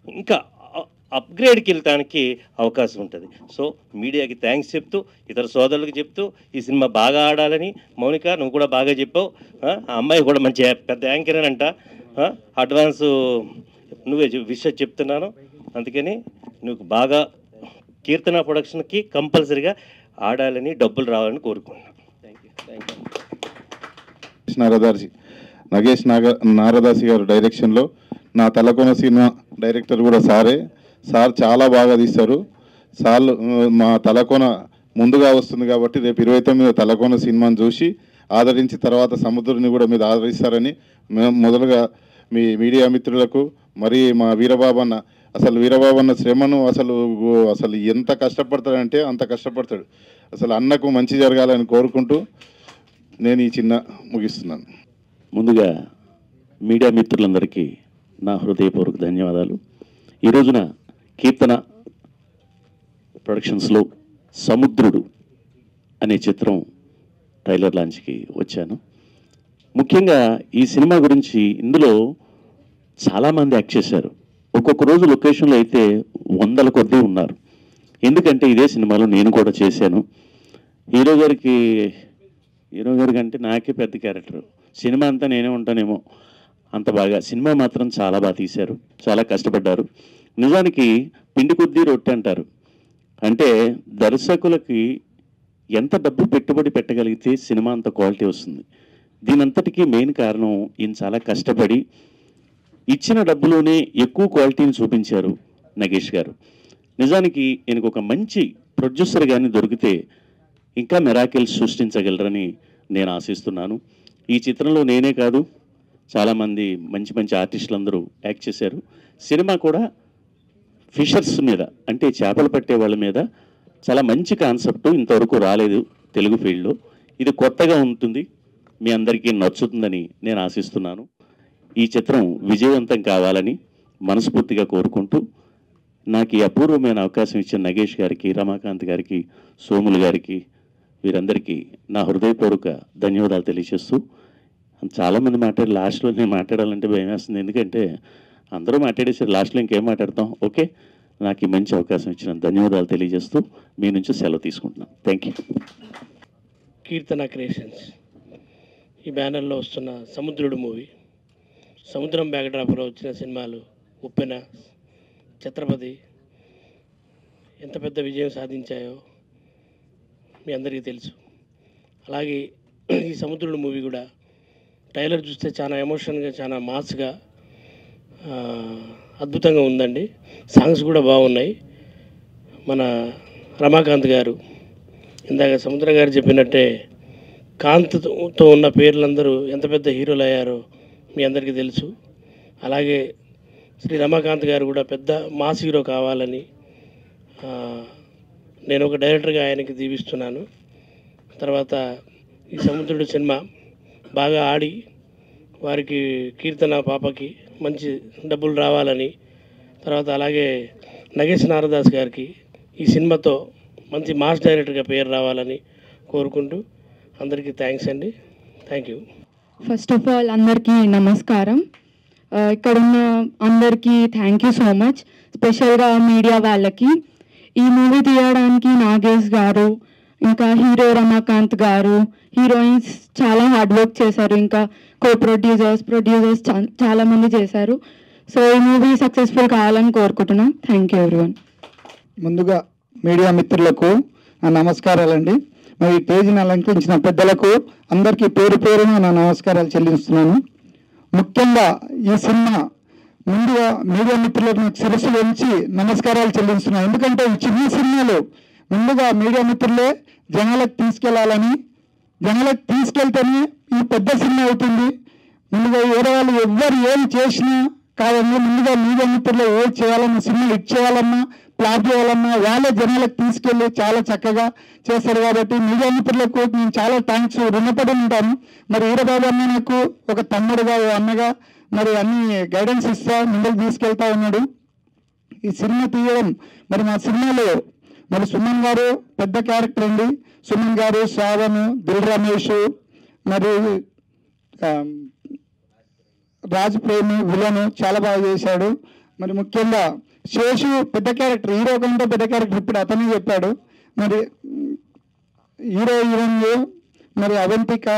[SPEAKER 6] ఇంకా అప్గ్రేడ్కి వెళ్ళటానికి అవకాశం ఉంటుంది. సో మీడియాకి థ్యాంక్స్ చెప్తూ, ఇతర సోదరులకు చెప్తూ, ఈ సినిమా బాగా ఆడాలని. మౌనిక, నువ్వు కూడా బాగా చెప్పావు, ఆ అమ్మాయి కూడా మంచి పెద్ద యాంకర్ అని అంట, అడ్వాన్స్ నువ్వే విషయం చెప్తున్నాను. అందుకని నువ్వు బాగా కీర్తన ప్రొడక్షన్కి కంపల్సరీగా ఆడాలని, డబ్బులు రావాలని కోరుకుంటున్నాను.
[SPEAKER 7] నగేష్ నారదాసి గారు డైరెక్షన్లో నా తలకోన సినిమా డైరెక్టర్ కూడా సార్ చాలా బాగా తీస్తారు. మా తలకోన ముందుగా వస్తుంది కాబట్టి రేపు 29వ తలకోన సినిమాను చూసి ఆదరించి తర్వాత సముద్రుని కూడా మీరు ఆదరిస్తారని మేము మొదలుగా మీ మీడియా మిత్రులకు, మరి మా వీరబాబన్న, అసలు వీరబాబన్న శ్రమను అసలు ఎంత కష్టపడతాడంటే అంత కష్టపడతాడు. అసలు అన్నకు మంచి జరగాలని కోరుకుంటూ నేను ఈ చిన్న ముగిస్తున్నాను.
[SPEAKER 3] ముందుగా మీడియా మిత్రులందరికీ నా హృదయపూర్వక ధన్యవాదాలు. ఈ రోజున కీర్తన ప్రొడక్షన్స్లో సముద్రుడు అనే చిత్రం ట్రైలర్ లాంచ్కి వచ్చాను. ముఖ్యంగా ఈ సినిమా గురించి ఇందులో చాలామంది యాక్ట్ చేశారు. ఒక్కొక్క రోజు లొకేషన్లో అయితే 100ల కొద్దీ ఉన్నారు. ఎందుకంటే ఇదే సినిమాలో నేను కూడా చేశాను. హీరో గారికి అంటే నాకే పెద్ద క్యారెక్టర్. సినిమా అంతా నేనే ఉంటానేమో అంత బాగా. సినిమా మాత్రం చాలా బాగా తీశారు, చాలా కష్టపడ్డారు. నిజానికి పిండి కొద్దీ రొట్టె అంటారు. అంటే దర్శకులకి ఎంత డబ్బు పెట్టుబడి పెట్టగలిగితే సినిమా అంత క్వాలిటీ వస్తుంది. దీనంతటికీ మెయిన్ కారణం ఈయన చాలా కష్టపడి ఇచ్చిన డబ్బులోనే ఎక్కువ క్వాలిటీని చూపించారు నగేష్ గారు. నిజానికి ఈయనకు ఒక మంచి ప్రొడ్యూసర్ కానీ దొరికితే ఇంకా మిరాకిల్స్ సృష్టించగలరని నేను ఆశిస్తున్నాను. ఈ చిత్రంలో నేనే కాదు, చాలామంది మంచి మంచి ఆర్టిస్టులు అందరూ యాక్ట్ చేశారు. సినిమా కూడా ఫిషర్స్ మీద, అంటే చేపలు పట్టే వాళ్ళ మీద చాలా మంచి కాన్సెప్ట్, ఇంతవరకు రాలేదు తెలుగు ఫీల్డ్లో. ఇది కొత్తగా ఉంటుంది, మీ అందరికీ నచ్చుతుందని నేను ఆశిస్తున్నాను. ఈ చిత్రం విజయవంతం కావాలని మనస్ఫూర్తిగా కోరుకుంటూ, నాకు ఈ అపూర్వమైన అవకాశం ఇచ్చిన నగేష్ గారికి, రమాకాంత్ గారికి, సోములు గారికి, వీరందరికీ నా హృదయపూర్వక ధన్యవాదాలు తెలియజేస్తూ, చాలామంది లాస్ట్లో నేను మాట్లాడాలంటే భయం వేస్తుంది. ఎందుకంటే అందరూ మాట్లాడేసారు, లాస్ట్లో ఇంకేం మాట్లాడతాం. ఓకే, నాకు ఈ మంచి అవకాశం ఇచ్చిన ధన్యవాదాలు తెలియజేస్తూ మీ నుంచి సెలవు తీసుకుంటున్నాను. Thank you.
[SPEAKER 8] కీర్తన క్రియేషన్స్ ఈ బ్యానర్లో వస్తున్న సముద్రుడు మూవీ, సముద్రం బ్యాక్డ్రాప్లో వచ్చిన సినిమాలు ఉప్పెన, ఛత్రపతి ఎంత పెద్ద విజయం సాధించాయో మీ అందరికీ తెలుసు. అలాగే ఈ సముద్రుడు మూవీ కూడా ట్రైలర్ చూస్తే చాలా ఎమోషన్గా, చాలా మాస్గా, అద్భుతంగా ఉందండి. సాంగ్స్ కూడా బాగున్నాయి. మన రమాకాంత్ గారు ఇందాక సముద్ర గారు చెప్పినట్టే కాంత్తో ఉన్న పేర్లందరూ ఎంత పెద్ద హీరోలు అయ్యారో మీ అందరికీ తెలుసు. అలాగే శ్రీ రమాకాంత్ గారు కూడా పెద్ద మాస్ హీరో కావాలని నేను ఒక డైరెక్టర్గా ఆయనకి దీవిస్తున్నాను. తర్వాత ఈ సముద్రుడు సినిమా బాగా ఆడి వారికి, కీర్తన పాపకి మంచి డబ్బులు రావాలని, తర్వాత అలాగే నగేష్ నారదాస్ గారికి ఈ సినిమాతో మంచి మాస్ డైరెక్టర్గా పేరు రావాలని కోరుకుంటూ అందరికీ థ్యాంక్స్ అండి. Thank you.
[SPEAKER 9] First of all అందరికీ నమస్కారం. ఇక్కడ ఉన్న అందరికీ థ్యాంక్ యూ సో మచ్. స్పెషల్గా మీడియా వాళ్ళకి. ఈ మూవీ తీయడానికి నాగేష్ గారు, ఇంకా హీరో రమాకాంత్ గారు, హీరోయిన్స్ చాలా హార్డ్ వర్క్ చేశారు. ఇంకా ప్రొడ్యూసర్స్ చాలామంది చేశారు. సో ఈ మూవీ సక్సెస్ఫుల్ కావాలని కోరుకుంటున్నాం. Thank you everyone.
[SPEAKER 10] ముందుగా మీడియా మిత్రులకు నా నమస్కారాలండి. మరి పేజీని అలంకరించిన పెద్దలకు అందరికీ పేరు పేరున నా నమస్కారాలు చెల్లిస్తున్నాను. ముఖ్యంగా ఈ సినిమా ముందుగా మీడియా మిత్రులకు నాకు శిరస్సు వంచి నమస్కారాలు చెల్లిస్తున్నాను. ఎందుకంటే ఈ చిన్న సినిమాలు ముందుగా మీడియా మిత్రులే జనాలకు తీసుకెళ్లాలని, జనాలకు తీసుకెళ్తేనే ఈ పెద్ద సినిమా అవుతుంది. ముందుగా వేరే వాళ్ళు ఎవ్వరు ఏం చేసినా కాదండి, ముందుగా మీడియా మిత్రులు ఏం చేయాలన్నా, సినిమా హిట్ చేయాలన్నా, ప్లాట్ చేయాలన్నా వాళ్ళే జనాలకు తీసుకెళ్ళి చాలా చక్కగా చేస్తారు. కాబట్టి మీడియా మిత్రులకు నేను చాలా థ్యాంక్స్ రుణపడి ఉంటాను. మరి ఈరబాబు అన్న నాకు ఒక తమ్ముడుగా, అన్నగా మరి అన్ని గైడెన్స్ ఇస్తా ముందుకు తీసుకెళ్తా ఉన్నాడు. ఈ సినిమా తీయడం మరి మా సినిమాలో మరి సుమన్ గారు పెద్ద క్యారెక్టర్ అండి. సుమన్ గారు, శ్రావణ్, దిల్ రమేష్, మరి రాజ్ ప్రేమ్ విలను చాలా బాగా చేశాడు. మరి ముఖ్యంగా శేషు పెద్ద క్యారెక్టర్, హీరో కంటే పెద్ద క్యారెక్టర్ ఇప్పుడు అతనే చెప్పాడు. మరి హీరోయిన్ మరి అవంతిక,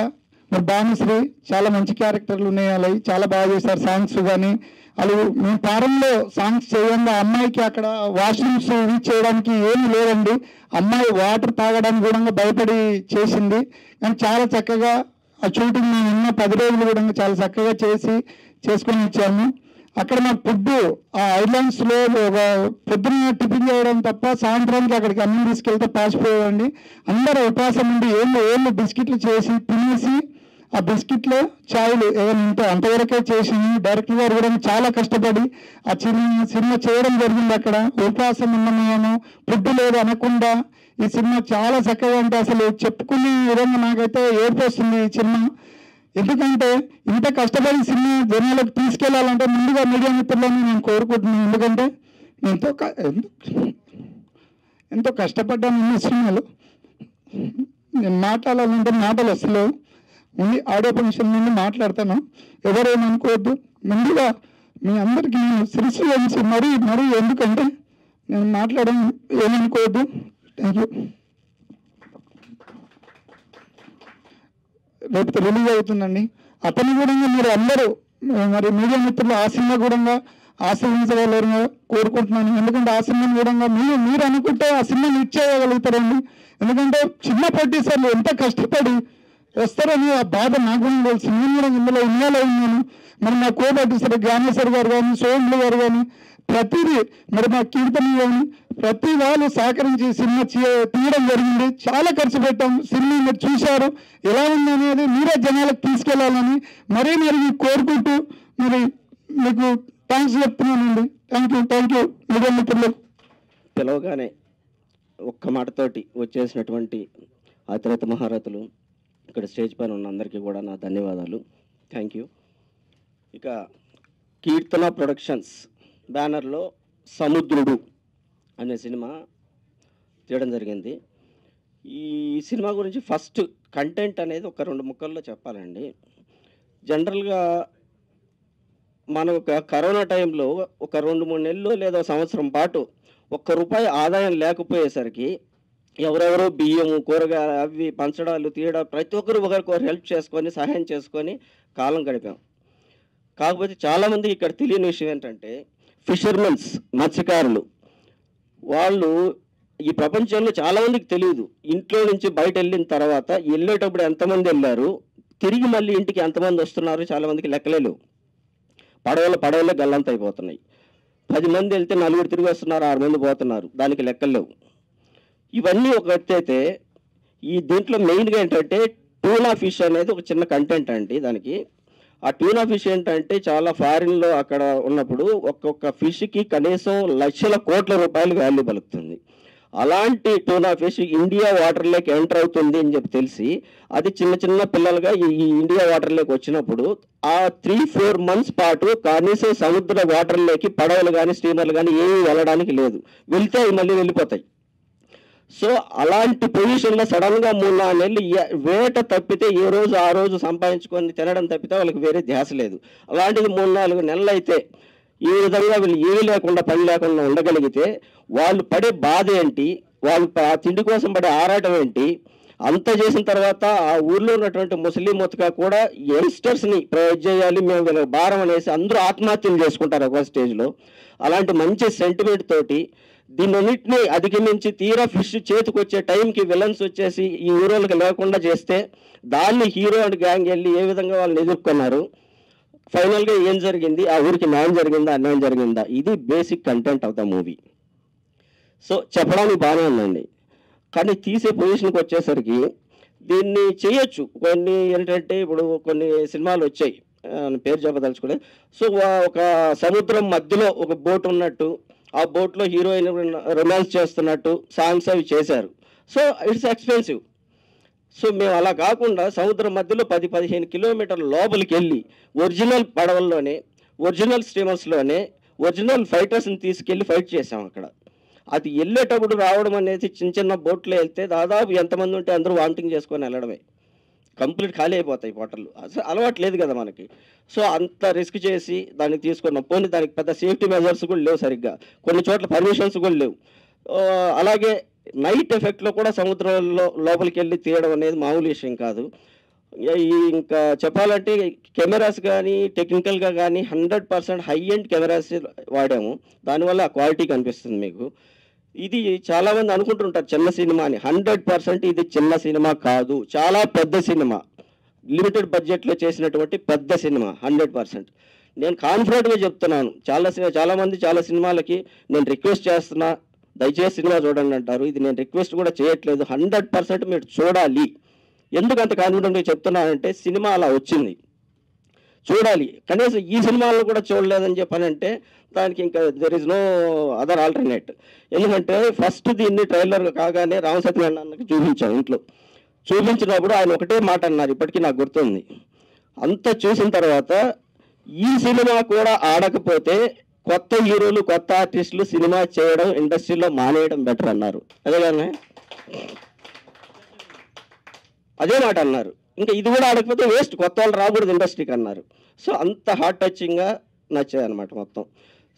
[SPEAKER 10] మరి భానుశ్రీ చాలా మంచి క్యారెక్టర్లు ఉన్నాయి. అలా చాలా బాగా చేశారు. సాంగ్స్ కానీ వాళ్ళు మేము పారంలో సాంగ్స్ చేయంగా అమ్మాయికి అక్కడ వాష్రూమ్స్ యూజ్ చేయడానికి ఏమీ లేదండి. అమ్మాయి వాటర్ తాగడానికి కూడా భయపడి చేసింది. కానీ చాలా చక్కగా ఆ షూటింగ్ మేము ఉన్న 10 రోజులు కూడా చాలా చక్కగా చేసుకొని ఇచ్చాము. అక్కడ మా ఫుడ్ ఆ ఐలాండ్స్లో ఒక పొద్దున్న టిఫిన్ చేయడం తప్ప సాయంత్రానికి అక్కడికి అన్నం తీసుకెళ్తే పాసిపోయేవండి. అందరూ ఉపవాసం ఉండి ఏళ్ళు బిస్కెట్లు చేసి తినేసి ఆ బిస్కెట్లో ఛాయలు ఏమైనా ఉంటే అంతవరకే చేసింది. డైరెక్టర్ గారు కూడా చాలా కష్టపడి ఆ సినిమా చేయడం జరిగింది. అక్కడ ఉపవాసం ఉన్న మేము ఫుడ్ లేదు అనకుండా ఈ సినిమా చాలా చక్కగా ఉంటే అసలు చెప్పుకునే విధంగా నాకైతే ఏర్పొస్తుంది. ఈ ఎందుకంటే ఇంత కష్టపడి సినిమా జనాలకు తీసుకెళ్లాలంటే ముందుగా మీడియా మిత్రులని నేను కోరుకుంటున్నాను. ఎందుకంటే ఎంతో కష్టపడ్డాను ఈ సినిమాలో. నేను మాట్లాడాలంటే మాటలు అసలు ఓన్లీ ఆడియో ఫంక్షన్ నుండి మాట్లాడతాను, ఎవరేమనుకోవద్దు. ముందుగా మీ అందరికీ నేను శిరస్సు వంచి మరీ ఎందుకంటే నేను మాట్లాడడం ఏమనుకోవద్దు. Thank you. రేపు రిలీజ్ అవుతుందండి. అతని కూడా మీరు అందరూ మరి మీడియా మిత్రులు ఆ సినిమా కూడా ఆశ్రయించగలరుగా కోరుకుంటున్నాను. ఎందుకంటే ఆ సినిమాని కూడా మీరు అనుకుంటే ఆ సినిమాని ఇచ్చేయగలుగుతారండి. ఎందుకంటే చిన్న ప్రొడ్యూసర్లు ఎంత కష్టపడి వస్తారని ఆ బాధ నాకు కూడా తెలుసు. నేను కూడా ఇందులో ఇన్వాల్వ్ ఉన్నాను. మరి మా కో ప్రొడ్యూసర్ జ్ఞానేశ్వర్ గారు కానీ, సోములు గారు కానీ, ప్రతిదీ మరి మా కీర్తన కానీ ప్రతి వాళ్ళు సహకరించి సినిమా తీయడం జరిగింది. చాలా ఖర్చు పెట్టాం. సినిమా మీరు చూశారు, ఎలా ఉందనేది మీరే జనాలకు తీసుకెళ్లాలని మరీ కోరుకుంటూ మరి మీకు థ్యాంక్స్ చెప్తున్నానండి. థ్యాంక్ యూ మీడియా మిత్రులు.
[SPEAKER 11] పిలవగానే ఒక్క మాటతోటి వచ్చేసినటువంటి అతిరథ మహారథులు ఇక్కడ స్టేజ్ పైన ఉన్న అందరికీ కూడా నా ధన్యవాదాలు. Thank you. ఇక కీర్తన ప్రొడక్షన్స్ బ్యానర్లో సముద్రుడు అనే సినిమా తీయడం జరిగింది. ఈ సినిమా గురించి ఫస్ట్ కంటెంట్ అనేది ఒక 2 ముక్కల్లో చెప్పాలండి. జనరల్గా మన కరోనా టైంలో ఒక 2-3 నెలలు లేదా సంవత్సరం పాటు ₹1 ఆదాయం లేకపోయేసరికి ఎవరెవరో బియ్యము, కూరగాయలు అవి పంచడాలు తీయడం ప్రతి ఒక్కరు ఒకరికొకరు హెల్ప్ చేసుకొని సహాయం చేసుకొని కాలం గడిపాం. కాకపోతే చాలామంది ఇక్కడ తెలియని విషయం ఏంటంటే ఫిషర్మెన్స్, మత్స్యకారులు, వాళ్ళు ఈ ప్రపంచంలో చాలామందికి తెలియదు. ఇంట్లో నుంచి బయట వెళ్ళిన తర్వాత వెళ్ళేటప్పుడు ఎంతమంది వెళ్ళారు, తిరిగి మళ్ళీ ఇంటికి ఎంతమంది వస్తున్నారు చాలామందికి లెక్కలేవు. పడవలే గల్లంత అయిపోతున్నాయి. 10 మంది వెళ్తే 4 తిరిగి వస్తున్నారు, 6 మంది పోతున్నారు, దానికి లెక్కలేవు. ఇవన్నీ ఒక ఎత్తు అయితే దీంట్లో మెయిన్గా ఏంటంటే ట్యూనా ఫిష్ అనేది ఒక చిన్న కంటెంట్ అండి. దానికి ఆ ట్యూనా ఫిష్ ఏంటంటే చాలా ఫారిన్లో అక్కడ ఉన్నప్పుడు ఒక్కొక్క ఫిష్కి కనీసం లక్షల కోట్ల రూపాయలు వాల్యూ పలుకుతుంది. అలాంటి ట్యూనా ఫిష్ ఇండియా వాటర్లోకి ఎంటర్ అవుతుంది అని చెప్పి తెలిసి అది చిన్న పిల్లలుగా ఈ ఇండియా వాటర్లోకి వచ్చినప్పుడు ఆ 3-4 మంత్స్ పాటు కనీసం సముద్ర వాటర్లోకి పడవలు కానీ స్టీమర్లు కానీ ఏమీ వెళ్ళడానికి లేదు. వెళ్తే అవి మళ్ళీ వెళ్ళిపోతాయి. సో అలాంటి పొజిషన్లో సడన్గా 3-4 నెలలు వేట తప్పితే ఏ రోజు ఆ రోజు సంపాదించుకొని తినడం తప్పితే వాళ్ళకి వేరే ధ్యాస లేదు. అలాంటిది 3-4 నెలలు అయితే ఈ విధంగా వీళ్ళు ఏమీ లేకుండా పని లేకుండా ఉండగలిగితే వాళ్ళు పడే బాధ ఏంటి, వాళ్ళు ఆ తిండి కోసం పడే ఆరాటం ఏంటి, అంతా చేసిన తర్వాత ఆ ఊర్లో ఉన్నటువంటి ముస్లిం మొత్తగా కూడా యంగ్స్టర్స్ని ప్రొవైడ్ చేయాలి, మేము వీళ్ళకి భారం అనేసి అందరూ ఆత్మహత్యలు చేసుకుంటారు ఒక స్టేజ్లో. అలాంటి మంచి సెంటిమెంట్ తోటి దీన్నన్నింటినీ అధిగమించి తీరా ఫిష్ చేతికి వచ్చే టైంకి విలన్స్ వచ్చేసి ఈ ఊరోళ్ళకి లేకుండా చేస్తే దాన్ని హీరో అండ్ గ్యాంగ్ వెళ్ళి ఏ విధంగా వాళ్ళని ఎదుర్కొన్నారు, ఫైనల్గా ఏం జరిగింది, ఆ ఊరికి న్యాయం జరిగిందా అన్యాయం జరిగిందా, ఇది basic content of the movie. So చెప్పడానికి బాగానే ఉందండి. కానీ తీసే పొజిషన్కి వచ్చేసరికి దీన్ని చేయొచ్చు. కొన్ని ఏంటంటే ఇప్పుడు కొన్ని సినిమాలు వచ్చాయి, పేరు చెప్పదలుచుకోలేదు. సో ఒక సముద్రం మధ్యలో ఒక బోట్ ఉన్నట్టు, ఆ బోట్లో హీరోయిన్ రొమాన్స్ చేస్తున్నట్టు సాంగ్స్ అవి చేశారు. So it's expensive. సో మేము అలా కాకుండా సముద్రం మధ్యలో 10-15 కిలోమీటర్ల లోపలికి వెళ్ళి ఒరిజినల్ పడవల్లోనే, ఒరిజినల్ స్టీమర్స్లోనే ఒరిజినల్ ఫైటర్స్ని తీసుకెళ్ళి ఫైట్ చేసాం అక్కడ. అది వెళ్ళేటప్పుడు రావడం అనేది చిన్న బోట్లో వెళ్తే దాదాపు ఎంతమంది ఉంటే అందరూ వామిటింగ్ చేసుకొని వెళ్ళడమే, కంప్లీట్ ఖాళీ అయిపోతాయి హోటళ్ళు. అసలు అలవాటు లేదు కదా మనకి. సో అంత రిస్క్ చేసి దానికి తీసుకున్నాం. పోనీ దానికి పెద్ద సేఫ్టీ మెజర్స్ కూడా లేవు సరిగ్గా, కొన్ని చోట్ల పర్మిషన్స్ కూడా లేవు. అలాగే నైట్ ఎఫెక్ట్లో కూడా సముద్రంలో లోపలికి వెళ్ళి తీయడం అనేది మామూలు విషయం కాదు. ఇంకా చెప్పాలంటే కెమెరాస్ కానీ టెక్నికల్గా కానీ 100% హై ఎండ్ కెమెరాస్ వాడాము. దానివల్ల ఆ క్వాలిటీ కనిపిస్తుంది మీకు. ఇది చాలామంది అనుకుంటుంటారు చిన్న సినిమా అని. 100% ఇది చిన్న సినిమా కాదు, చాలా పెద్ద సినిమా, లిమిటెడ్ బడ్జెట్లో చేసినటువంటి పెద్ద సినిమా 100%. నేను కాన్ఫిడెంట్గా చెప్తున్నాను. చాలామంది చాలా సినిమాలకి నేను రిక్వెస్ట్ చేస్తున్నా, దయచేసి సినిమా చూడండి అంటారు. ఇది నేను రిక్వెస్ట్ కూడా చేయట్లేదు, 100% మీరు చూడాలి. ఎందుకు అంత కాన్ఫిడెంట్గా చెప్తున్నానంటే సినిమా అలా వచ్చింది, చూడాలి. కనీసం ఈ సినిమాలను కూడా చూడలేదని చెప్పానంటే దానికి ఇంకా there is no other alternate. ఎందుకంటే ఫస్ట్ దీన్ని ట్రైలర్ కాగానే రామసత్యనారాయణ అన్నకి చూపించాం. ఇంట్లో చూపించినప్పుడు ఆయన ఒకటే మాట అన్నారు, ఇప్పటికీ నాకు గుర్తుంది. అంతా చూసిన తర్వాత ఈ సినిమా కూడా ఆడకపోతే కొత్త హీరోలు కొత్త ఆర్టిస్టులు సినిమా చేయడం ఇండస్ట్రీలో మానేయడం బెటర్ అన్నారు. అదేగానే అదే మాట అన్నారు. ఇంకా ఇది కూడా ఆడకపోతే వేస్ట్, కొత్త వాళ్ళు రాకూడదు ఇండస్ట్రీకి అన్నారు. సో అంత హార్ట్ టచింగ్గా నచ్చాయి అనమాట మొత్తం.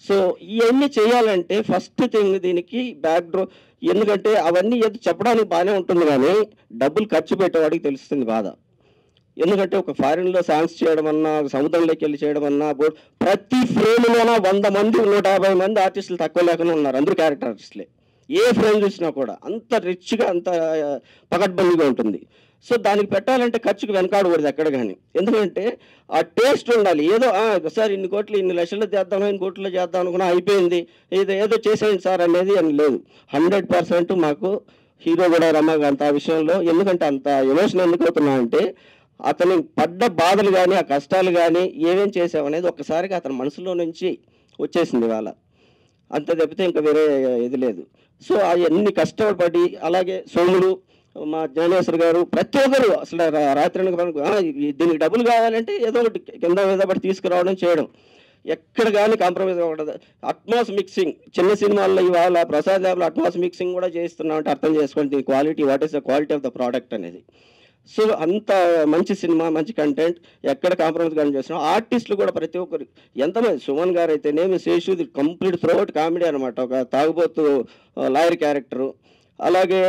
[SPEAKER 11] సో ఇవన్నీ చేయాలంటే ఫస్ట్ థింగ్ దీనికి బ్యాక్డ్రో, ఎందుకంటే అవన్నీ ఏదో చెప్పడానికి బాగానే ఉంటుంది కానీ డబ్బులు ఖర్చు పెట్టేవాడికి తెలుస్తుంది బాధ. ఎందుకంటే ఒక ఫారిన్లో సాంగ్స్ చేయడం అన్నా, సముద్రంలోకి వెళ్ళి చేయడం అన్నా, ప్రతి ఫ్రేమ్లోనా 100 మంది 150 మంది ఆర్టిస్టులు తక్కువ లేకుండా ఉన్నారు. అందరూ క్యారెక్టర్ ఆర్టిస్టులే. ఏ ఫ్రేమ్ చూసినా కూడా అంత రిచ్గా అంత పకడ్బందీగా ఉంటుంది. సో దానికి పెట్టాలంటే ఖర్చుకు వెనకాడకూడదు ఎక్కడ కానీ. ఎందుకంటే ఆ టేస్ట్ ఉండాలి. ఏదో సార్ ఇన్ని కోట్లు ఇన్ని లక్షల్లో చేద్దాం, ఇన్ని కోట్లు చేద్దాం అనుకున్నా అయిపోయింది, ఏదో చేసేయండి సార్ అనేది అని లేదు. 100% మాకు హీరో కూడా రమాకాంత్ ఆ విషయంలో, ఎందుకంటే అంత ఎమోషన్ ఎందుకు అవుతున్నా అంటే అతను పడ్డ బాధలు కానీ ఆ కష్టాలు కానీ ఏమేం చేసామనేది ఒక్కసారిగా అతని మనసులో నుంచి వచ్చేసింది వాళ్ళ. అంత తప్పితే ఇంకా వేరే ఇది లేదు. సో అవన్నీ కష్టపడి, అలాగే సోములు, మా జ్ఞానేశ్వర్ గారు, ప్రతి ఒక్కరు అసలు రాత్రి దీనికి డబ్బులు కావాలంటే ఏదో ఒకటి కింద మీద పడి తీసుకురావడం చేయడం, ఎక్కడ కానీ కాంప్రమైజ్ అవ్వకూడదు. అట్మాస్ మిక్సింగ్ చిన్న సినిమాల్లో ఇవాళ ప్రసాద్ ల్యాబ్లో అట్మాస్ మిక్సింగ్ కూడా చేస్తున్నామంటే అర్థం చేసుకోండి దీని quality, what is the quality of the product అనేది. సో అంత మంచి సినిమా, మంచి కంటెంట్, ఎక్కడ కాంప్రమైజ్ కానీ చేస్తున్నాం. ఆర్టిస్టులు కూడా ప్రతి ఒక్కరు ఎంతమంది, సుమన్ గారు అయితేనేమి, శేషు కంప్లీట్ త్రూఅవుట్ కామెడీ అనమాట, ఒక తాగుబోతు లాయర్ క్యారెక్టరు. అలాగే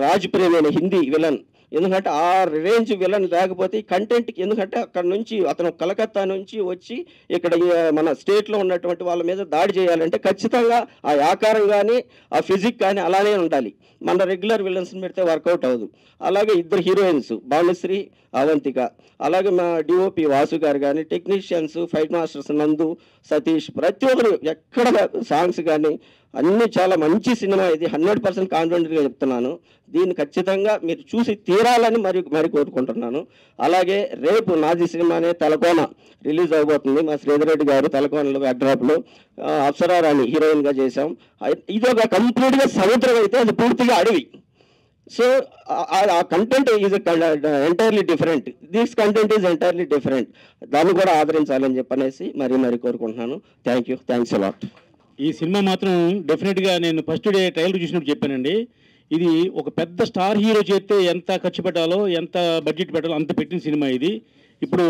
[SPEAKER 11] రాజ్ ప్రేమ్ అనే హిందీ విలన్, ఎందుకంటే ఆ రేంజ్ విలన్ లేకపోతే ఈ కంటెంట్కి, ఎందుకంటే అక్కడ నుంచి అతను కలకత్తా నుంచి వచ్చి ఇక్కడ మన స్టేట్లో ఉన్నటువంటి వాళ్ళ మీద దాడి చేయాలంటే ఖచ్చితంగా ఆ ఆకారం కానీ ఆ ఫిజిక్ కానీ అలానే ఉండాలి. మన రెగ్యులర్ విలన్స్ని పెడితే వర్కౌట్ అవ్వదు. అలాగే 2 హీరోయిన్స్ భానుశ్రీ, అవంతిక, అలాగే మా డిఓపి వాసు గారు కానీ, టెక్నీషియన్స్, ఫైట్ మాస్టర్స్ నందు, సతీష్, ప్రతి ఒక్కరు ఎక్కడ సాంగ్స్ కానీ అన్నీ చాలా మంచి సినిమా. ఇది 100% కాన్ఫిడెంట్గా చెప్తున్నాను. దీన్ని ఖచ్చితంగా మీరు చూసి తీరాలని మరి కోరుకుంటున్నాను. అలాగే రేపు నాది సినిమానే తలకోన రిలీజ్ అవబోతుంది. మా శ్రీధర్ రెడ్డి గారు తలకోనలో బ్యాక్డ్రాప్లో అప్సరారాణి హీరోయిన్గా చేశాం. ఇది ఒక కంప్లీట్గా సముద్రం అయితే అది పూర్తిగా అడవి. సో ఆ content is entirely different, this content is entirely different. దాన్ని కూడా ఆదరించాలని చెప్పనేసి మరి కోరుకుంటున్నాను. Thanks a lot.
[SPEAKER 3] ఈ సినిమా మాత్రం డెఫినెట్గా నేను ఫస్ట్ డే ట్రైలర్ చూసినప్పుడు చెప్పానండి, ఇది ఒక పెద్ద స్టార్ హీరో చేస్తే ఎంత ఖర్చు పెట్టాలో, ఎంత బడ్జెట్ పెట్టాలో అంత పెట్టిన సినిమా ఇది. ఇప్పుడు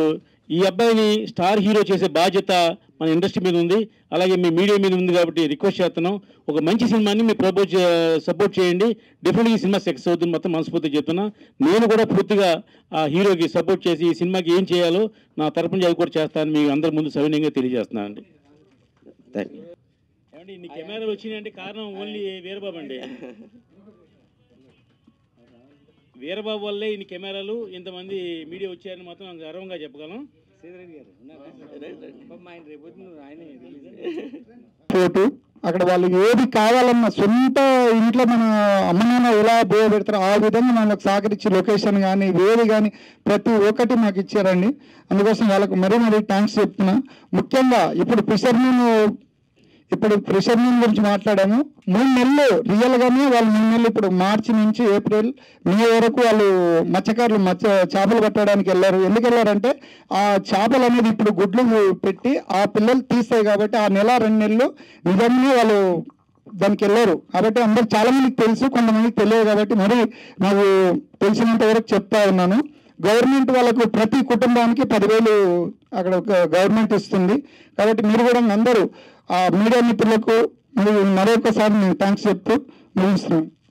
[SPEAKER 3] ఈ అబ్బాయిని స్టార్ హీరో చేసే బాధ్యత మన ఇండస్ట్రీ మీద ఉంది, అలాగే మీ మీడియా మీద ఉంది. కాబట్టి రిక్వెస్ట్ చేస్తున్నాం, ఒక మంచి సినిమాని మీరు సపోర్ట్ చేయండి. డెఫినెట్గా ఈ సినిమా సక్సెస్ అవుతుంది, మొత్తం మనస్ఫూర్తిగా చెప్తున్నా. నేను కూడా పూర్తిగా ఆ హీరోకి సపోర్ట్ చేసి ఈ సినిమాకి ఏం చేయాలో నా తరపున అది కూడా చేస్తానని మీ అందరి ముందు సవినయంగా తెలియజేస్తున్నాను అండి.
[SPEAKER 11] Thank you.
[SPEAKER 3] ఏమంటే ఇన్ని కెమెరాలు వచ్చినాయంటే కారణం ఓన్లీ వీరబాబు అండి. వీరబాబు వల్లే ఇన్ని కెమెరాలు, ఇంతమంది మీడియా వచ్చారని మాత్రం గర్వంగా చెప్పగలం.
[SPEAKER 10] ఫోటో అక్కడ వాళ్ళు ఏది కావాలన్నా సొంత ఇంట్లో మన అమ్మ నాన్న ఎలా బోయ పెడతారో ఆ విధంగా మనకు సహకరించి లొకేషన్ కానీ వేది కానీ ప్రతి ఒక్కటి మాకు ఇచ్చారండి. అందుకోసం వాళ్ళకు మరీ థ్యాంక్స్ చెప్తున్నా. ముఖ్యంగా ఇప్పుడు ఫిషర్మెన్ గురించి మాట్లాడాము. 3 నెలలు రియల్గానే వాళ్ళు 3 నెలలు, ఇప్పుడు మార్చి నుంచి ఏప్రిల్ మే వరకు వాళ్ళు మత్స్యకారులు చేపలు పట్టడానికి వెళ్ళారు. ఎందుకు వెళ్ళారంటే ఆ చేపలు అనేది ఇప్పుడు గుడ్లు పెట్టి ఆ పిల్లలు తీస్తాయి కాబట్టి ఆ నెల 2 నెలలు నిజంగానే వాళ్ళు దానికి వెళ్ళారు. కాబట్టి అందరు చాలా మందికి తెలుసు, కొంతమందికి తెలియదు. కాబట్టి మరి నాకు తెలిసినంత వరకు చెప్తా ఉన్నాను. గవర్నమెంట్ వాళ్ళకు ప్రతి కుటుంబానికి 10,000 అక్కడ గవర్నమెంట్ ఇస్తుంది. కాబట్టి మీరు కూడా అందరూ ఆ మీడియా మిత్రులకు మరొకసారి నేను థ్యాంక్స్ చెప్తూ ముగిస్తున్నాను.